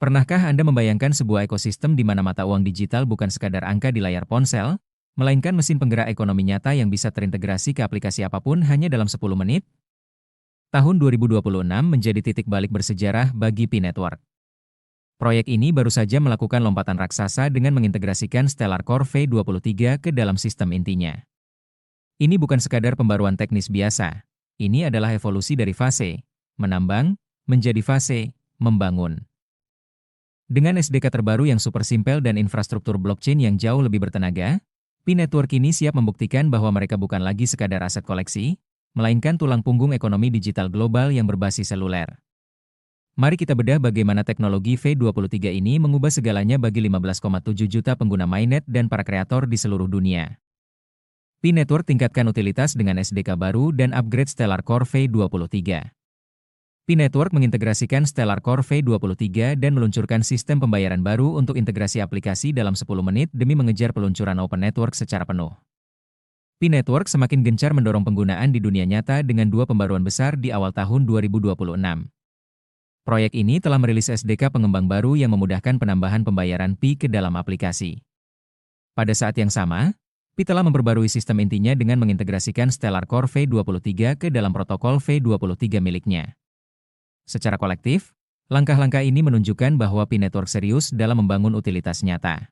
Pernahkah Anda membayangkan sebuah ekosistem di mana mata uang digital bukan sekadar angka di layar ponsel, melainkan mesin penggerak ekonomi nyata yang bisa terintegrasi ke aplikasi apapun hanya dalam 10 menit? Tahun 2026 menjadi titik balik bersejarah bagi Pi Network. Proyek ini baru saja melakukan lompatan raksasa dengan mengintegrasikan Stellar Core V23 ke dalam sistem intinya. Ini bukan sekadar pembaruan teknis biasa. Ini adalah evolusi dari fase menambang menjadi fase membangun. Dengan SDK terbaru yang super simpel dan infrastruktur blockchain yang jauh lebih bertenaga, Pi Network ini siap membuktikan bahwa mereka bukan lagi sekadar aset koleksi, melainkan tulang punggung ekonomi digital global yang berbasis seluler. Mari kita bedah bagaimana teknologi V23 ini mengubah segalanya bagi 15,7 juta pengguna mainnet dan para kreator di seluruh dunia. Pi Network tingkatkan utilitas dengan SDK baru dan upgrade Stellar Core V23. Pi Network mengintegrasikan Stellar Core V23 dan meluncurkan sistem pembayaran baru untuk integrasi aplikasi dalam 10 menit demi mengejar peluncuran Open Network secara penuh. Pi Network semakin gencar mendorong penggunaan di dunia nyata dengan dua pembaruan besar di awal tahun 2026. Proyek ini telah merilis SDK pengembang baru yang memudahkan penambahan pembayaran Pi ke dalam aplikasi. Pada saat yang sama, Pi telah memperbarui sistem intinya dengan mengintegrasikan Stellar Core V23 ke dalam protokol V23 miliknya. Secara kolektif, langkah-langkah ini menunjukkan bahwa Pi Network serius dalam membangun utilitas nyata.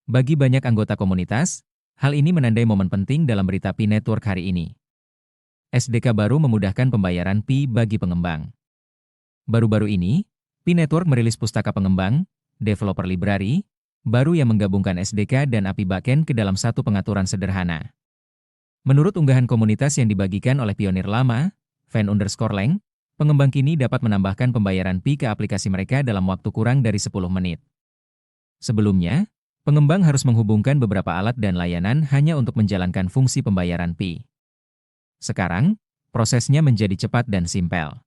Bagi banyak anggota komunitas, hal ini menandai momen penting dalam berita Pi Network hari ini. SDK baru memudahkan pembayaran Pi bagi pengembang. Baru-baru ini, Pi Network merilis pustaka pengembang, Developer Library, baru yang menggabungkan SDK dan API backend ke dalam satu pengaturan sederhana. Menurut unggahan komunitas yang dibagikan oleh pionir lama, fan_leng, pengembang kini dapat menambahkan pembayaran Pi ke aplikasi mereka dalam waktu kurang dari 10 menit. Sebelumnya, pengembang harus menghubungkan beberapa alat dan layanan hanya untuk menjalankan fungsi pembayaran Pi. Sekarang, prosesnya menjadi cepat dan simpel.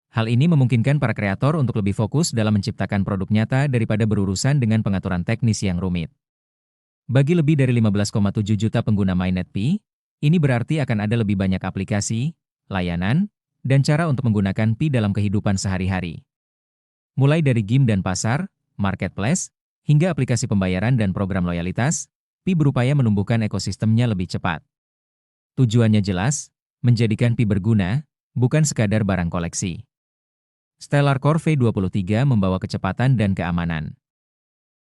Hal ini memungkinkan para kreator untuk lebih fokus dalam menciptakan produk nyata daripada berurusan dengan pengaturan teknis yang rumit. Bagi lebih dari 15,7 juta pengguna mainnet Pi, ini berarti akan ada lebih banyak aplikasi, layanan, dan cara untuk menggunakan Pi dalam kehidupan sehari-hari. Mulai dari game dan pasar, marketplace, hingga aplikasi pembayaran dan program loyalitas, Pi berupaya menumbuhkan ekosistemnya lebih cepat. Tujuannya jelas, menjadikan Pi berguna, bukan sekadar barang koleksi. Stellar Core V23 membawa kecepatan dan keamanan.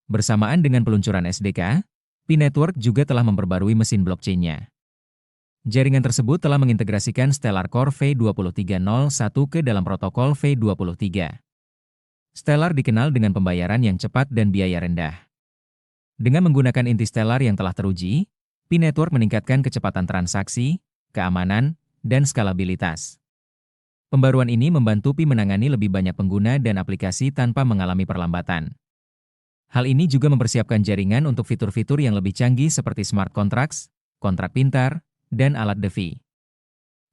Bersamaan dengan peluncuran SDK, Pi Network juga telah memperbarui mesin blockchain-nya. Jaringan tersebut telah mengintegrasikan Stellar Core V2301 ke dalam protokol V23. Stellar dikenal dengan pembayaran yang cepat dan biaya rendah. Dengan menggunakan inti Stellar yang telah teruji, Pi Network meningkatkan kecepatan transaksi, keamanan, dan skalabilitas. Pembaruan ini membantu Pi menangani lebih banyak pengguna dan aplikasi tanpa mengalami perlambatan. Hal ini juga mempersiapkan jaringan untuk fitur-fitur yang lebih canggih seperti smart contracts, kontrak pintar, dan alat DeFi.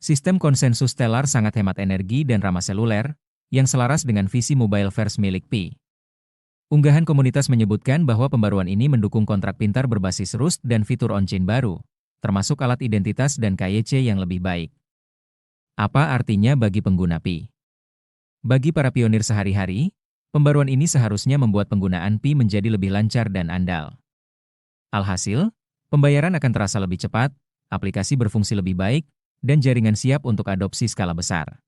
Sistem konsensus Stellar sangat hemat energi dan ramah seluler, yang selaras dengan visi mobile first milik Pi. Unggahan komunitas menyebutkan bahwa pembaruan ini mendukung kontrak pintar berbasis Rust dan fitur on-chain baru, termasuk alat identitas dan KYC yang lebih baik. Apa artinya bagi pengguna Pi? Bagi para pionir sehari-hari, pembaruan ini seharusnya membuat penggunaan Pi menjadi lebih lancar dan andal. Alhasil, pembayaran akan terasa lebih cepat, aplikasi berfungsi lebih baik, dan jaringan siap untuk adopsi skala besar.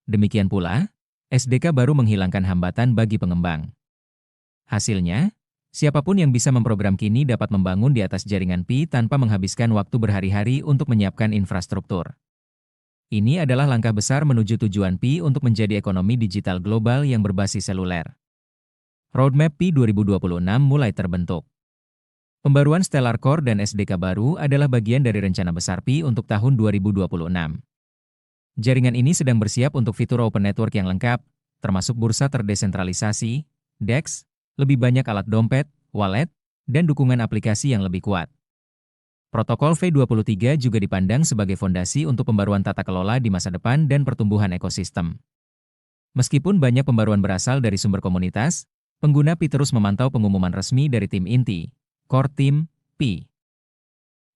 Demikian pula, SDK baru menghilangkan hambatan bagi pengembang. Hasilnya, siapapun yang bisa memprogram kini dapat membangun di atas jaringan Pi tanpa menghabiskan waktu berhari-hari untuk menyiapkan infrastruktur. Ini adalah langkah besar menuju tujuan Pi untuk menjadi ekonomi digital global yang berbasis seluler. Roadmap Pi 2026 mulai terbentuk. Pembaruan Stellar Core dan SDK baru adalah bagian dari rencana besar Pi untuk tahun 2026. Jaringan ini sedang bersiap untuk fitur Open Network yang lengkap, termasuk bursa terdesentralisasi, DEX, lebih banyak alat dompet, wallet, dan dukungan aplikasi yang lebih kuat. Protokol V23 juga dipandang sebagai fondasi untuk pembaruan tata kelola di masa depan dan pertumbuhan ekosistem. Meskipun banyak pembaruan berasal dari sumber komunitas, pengguna Pi terus memantau pengumuman resmi dari tim inti, Core Team, Pi.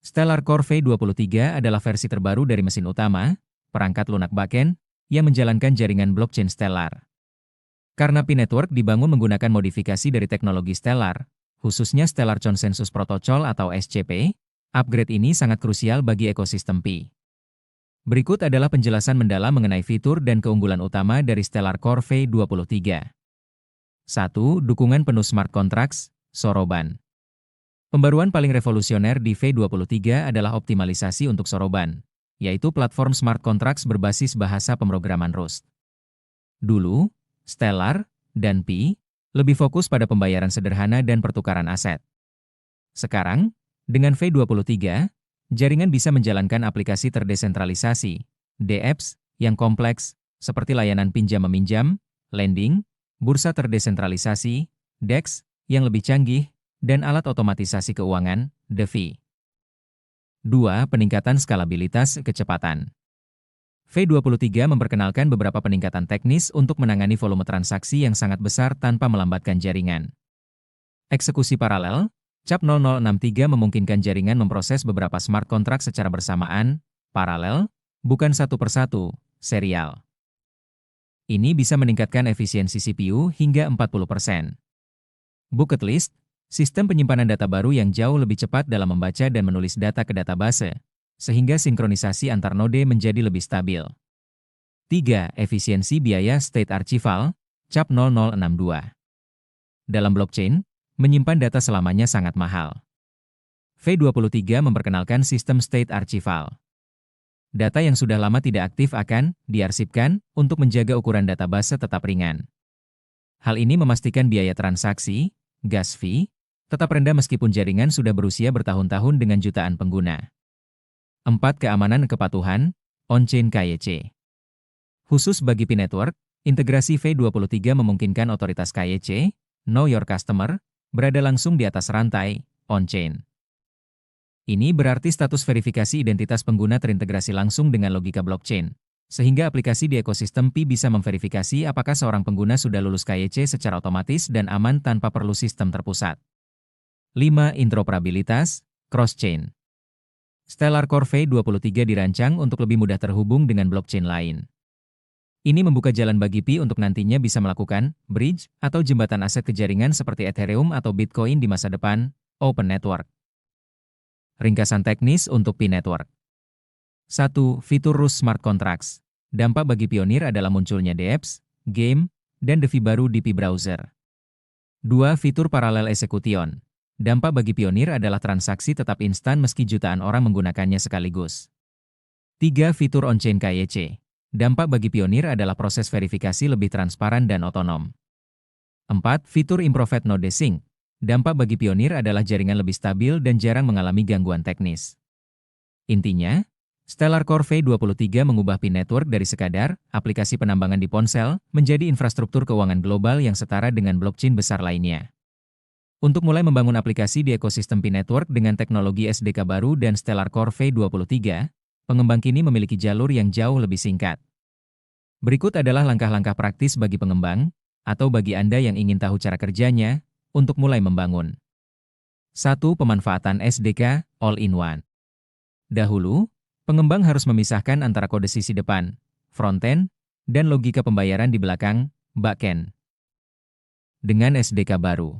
Stellar Core V23 adalah versi terbaru dari mesin utama, perangkat lunak backend, yang menjalankan jaringan blockchain Stellar. Karena Pi Network dibangun menggunakan modifikasi dari teknologi Stellar, khususnya Stellar Consensus Protocol atau SCP, upgrade ini sangat krusial bagi ekosistem Pi. Berikut adalah penjelasan mendalam mengenai fitur dan keunggulan utama dari Stellar Core V23. 1. Dukungan penuh smart contracts, Soroban. Pembaruan paling revolusioner di V23 adalah optimalisasi untuk Soroban, yaitu platform smart contracts berbasis bahasa pemrograman Rust. Dulu, Stellar dan Pi lebih fokus pada pembayaran sederhana dan pertukaran aset. Sekarang, dengan V23, jaringan bisa menjalankan aplikasi terdesentralisasi, DApps, yang kompleks, seperti layanan pinjam-meminjam, lending, bursa terdesentralisasi, DEX, yang lebih canggih, dan alat otomatisasi keuangan, DeFi. 2. Peningkatan skalabilitas kecepatan. V23 memperkenalkan beberapa peningkatan teknis untuk menangani volume transaksi yang sangat besar tanpa melambatkan jaringan. Eksekusi paralel, CAP0063 memungkinkan jaringan memproses beberapa smart contract secara bersamaan, paralel, bukan satu persatu, serial. Ini bisa meningkatkan efisiensi CPU hingga 40%. Bucket list, sistem penyimpanan data baru yang jauh lebih cepat dalam membaca dan menulis data ke database, sehingga sinkronisasi antar node menjadi lebih stabil. 3. Efisiensi biaya state archival, CAP0062. Dalam blockchain, menyimpan data selamanya sangat mahal. V23 memperkenalkan sistem state archival. Data yang sudah lama tidak aktif akan diarsipkan untuk menjaga ukuran database tetap ringan. Hal ini memastikan biaya transaksi, gas fee, tetap rendah meskipun jaringan sudah berusia bertahun-tahun dengan jutaan pengguna. 4. Keamanan kepatuhan, on-chain KYC. Khusus bagi Pi Network, integrasi V23 memungkinkan otoritas KYC, Know Your Customer, berada langsung di atas rantai, on-chain. Ini berarti status verifikasi identitas pengguna terintegrasi langsung dengan logika blockchain, sehingga aplikasi di ekosistem Pi bisa memverifikasi apakah seorang pengguna sudah lulus KYC secara otomatis dan aman tanpa perlu sistem terpusat. 5. Interoperabilitas, cross-chain. Stellar Core V23 dirancang untuk lebih mudah terhubung dengan blockchain lain. Ini membuka jalan bagi Pi untuk nantinya bisa melakukan bridge atau jembatan aset ke jaringan seperti Ethereum atau Bitcoin di masa depan, Open Network. Ringkasan teknis untuk Pi Network. 1. Fitur Rust Smart Contracts. Dampak bagi pionir adalah munculnya DApps, game, dan DeFi baru di Pi Browser. 2. Fitur Parallel Execution. Dampak bagi pionir adalah transaksi tetap instan meski jutaan orang menggunakannya sekaligus. 3. Fitur On-Chain KYC. Dampak bagi pionir adalah proses verifikasi lebih transparan dan otonom. 4. Fitur Improved Node Sync. Dampak bagi pionir adalah jaringan lebih stabil dan jarang mengalami gangguan teknis. Intinya, Stellar Core V23 mengubah Pi Network dari sekadar aplikasi penambangan di ponsel menjadi infrastruktur keuangan global yang setara dengan blockchain besar lainnya. Untuk mulai membangun aplikasi di ekosistem Pi Network dengan teknologi SDK baru dan Stellar Core V23, pengembang kini memiliki jalur yang jauh lebih singkat. Berikut adalah langkah-langkah praktis bagi pengembang, atau bagi Anda yang ingin tahu cara kerjanya, untuk mulai membangun. 1. Pemanfaatan SDK All-in-One. Dahulu, pengembang harus memisahkan antara kode sisi depan, front-end, dan logika pembayaran di belakang, back-end. Dengan SDK baru,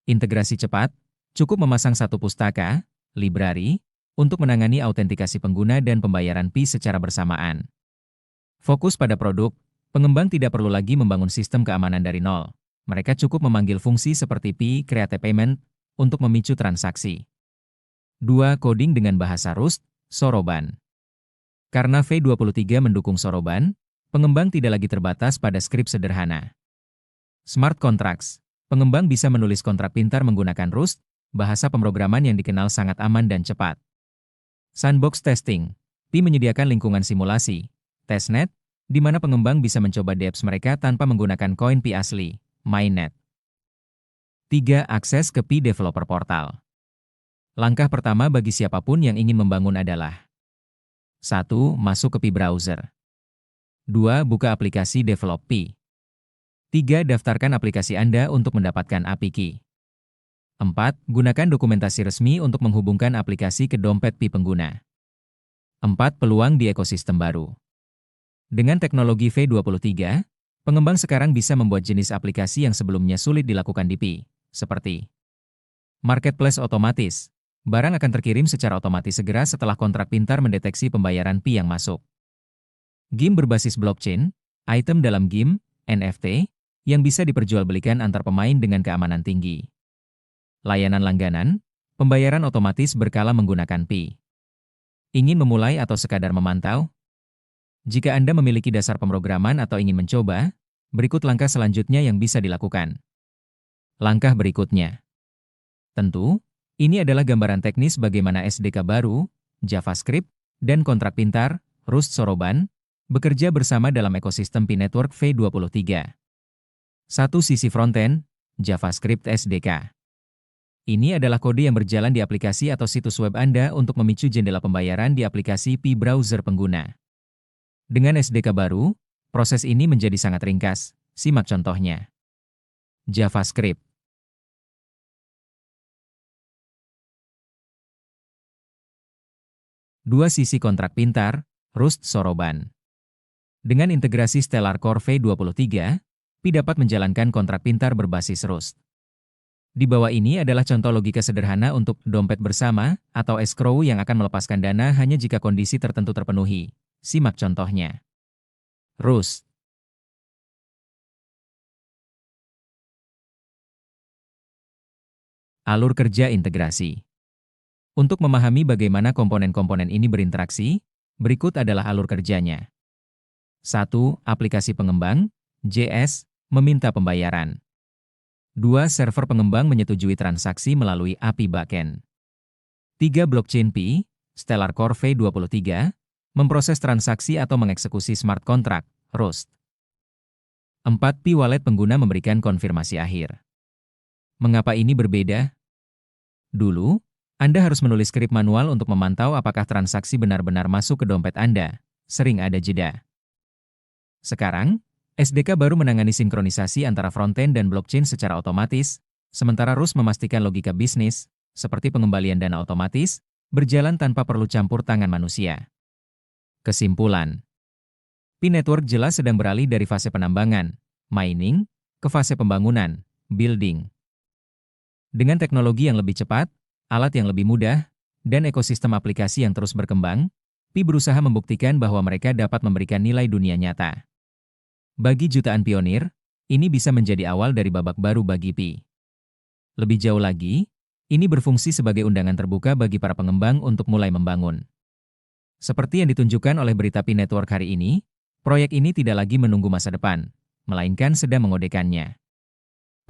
integrasi cepat, cukup memasang satu pustaka, library, untuk menangani autentikasi pengguna dan pembayaran Pi secara bersamaan. Fokus pada produk, pengembang tidak perlu lagi membangun sistem keamanan dari nol. Mereka cukup memanggil fungsi seperti Pi Create Payment untuk memicu transaksi. 2. Coding dengan bahasa Rust, Soroban. Karena V23 mendukung Soroban, pengembang tidak lagi terbatas pada skrip sederhana. Smart Contracts. Pengembang bisa menulis kontrak pintar menggunakan Rust, bahasa pemrograman yang dikenal sangat aman dan cepat. Sandbox Testing. Pi menyediakan lingkungan simulasi, testnet, di mana pengembang bisa mencoba dApps mereka tanpa menggunakan koin Pi asli, mainnet. 3. Akses ke Pi Developer Portal. Langkah pertama bagi siapapun yang ingin membangun adalah 1. Masuk ke Pi Browser. 2. Buka aplikasi Develop Pi. 3. Daftarkan aplikasi Anda untuk mendapatkan API Key. 4. Gunakan dokumentasi resmi untuk menghubungkan aplikasi ke dompet Pi pengguna. 4. Peluang di ekosistem baru. Dengan teknologi V23, Pengembang sekarang bisa membuat jenis aplikasi yang sebelumnya sulit dilakukan di Pi, seperti marketplace otomatis. Barang akan terkirim secara otomatis segera setelah kontrak pintar mendeteksi pembayaran Pi yang masuk. Game berbasis blockchain, item dalam game, NFT, yang bisa diperjualbelikan antar pemain dengan keamanan tinggi. Layanan langganan, pembayaran otomatis berkala menggunakan Pi. Ingin memulai atau sekadar memantau? Jika Anda memiliki dasar pemrograman atau ingin mencoba, berikut langkah selanjutnya yang bisa dilakukan. Langkah berikutnya. Tentu, ini adalah gambaran teknis bagaimana SDK baru, JavaScript, dan kontrak pintar, Rust Soroban, bekerja bersama dalam ekosistem Pi Network V23. Satu sisi frontend, JavaScript SDK. Ini adalah kode yang berjalan di aplikasi atau situs web Anda untuk memicu jendela pembayaran di aplikasi Pi browser pengguna. Dengan SDK baru, proses ini menjadi sangat ringkas. Simak contohnya. JavaScript. Dua sisi kontrak pintar, Rust Soroban. Dengan integrasi Stellar Core V23, Pi dapat menjalankan kontrak pintar berbasis Rust. Di bawah ini adalah contoh logika sederhana untuk dompet bersama atau escrow yang akan melepaskan dana hanya jika kondisi tertentu terpenuhi. Simak contohnya. Rust. Alur kerja integrasi. Untuk memahami bagaimana komponen-komponen ini berinteraksi, berikut adalah alur kerjanya. 1. Aplikasi pengembang, JS, meminta pembayaran. 2. Server pengembang menyetujui transaksi melalui API backend. 3. Blockchain Pi, Stellar Core V23, memproses transaksi atau mengeksekusi smart contract, Rust. 4. Pi wallet pengguna memberikan konfirmasi akhir. Mengapa ini berbeda? Dulu, Anda harus menulis skrip manual untuk memantau apakah transaksi benar-benar masuk ke dompet Anda. Sering ada jeda. Sekarang, SDK baru menangani sinkronisasi antara frontend dan blockchain secara otomatis, sementara Rust memastikan logika bisnis, seperti pengembalian dana otomatis, berjalan tanpa perlu campur tangan manusia. Kesimpulan. Pi Network jelas sedang beralih dari fase penambangan, mining, ke fase pembangunan, building. Dengan teknologi yang lebih cepat, alat yang lebih mudah, dan ekosistem aplikasi yang terus berkembang, Pi berusaha membuktikan bahwa mereka dapat memberikan nilai dunia nyata. Bagi jutaan pionir, ini bisa menjadi awal dari babak baru bagi Pi. Lebih jauh lagi, ini berfungsi sebagai undangan terbuka bagi para pengembang untuk mulai membangun. Seperti yang ditunjukkan oleh berita Pi Network hari ini, proyek ini tidak lagi menunggu masa depan, melainkan sedang mengodekannya.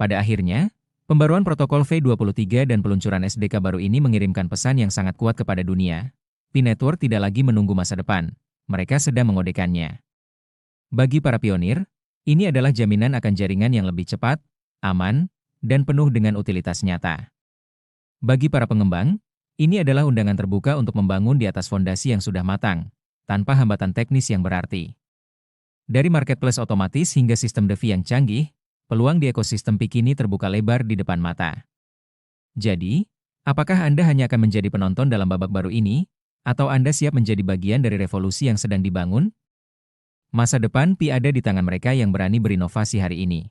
Pada akhirnya, pembaruan protokol V23 dan peluncuran SDK baru ini mengirimkan pesan yang sangat kuat kepada dunia. Pi Network tidak lagi menunggu masa depan, mereka sedang mengodekannya. Bagi para pionir, ini adalah jaminan akan jaringan yang lebih cepat, aman, dan penuh dengan utilitas nyata. Bagi para pengembang, ini adalah undangan terbuka untuk membangun di atas fondasi yang sudah matang, tanpa hambatan teknis yang berarti. Dari marketplace otomatis hingga sistem DeFi yang canggih, peluang di ekosistem Pi kini terbuka lebar di depan mata. Jadi, apakah Anda hanya akan menjadi penonton dalam babak baru ini, atau Anda siap menjadi bagian dari revolusi yang sedang dibangun? Masa depan Pi ada di tangan mereka yang berani berinovasi hari ini.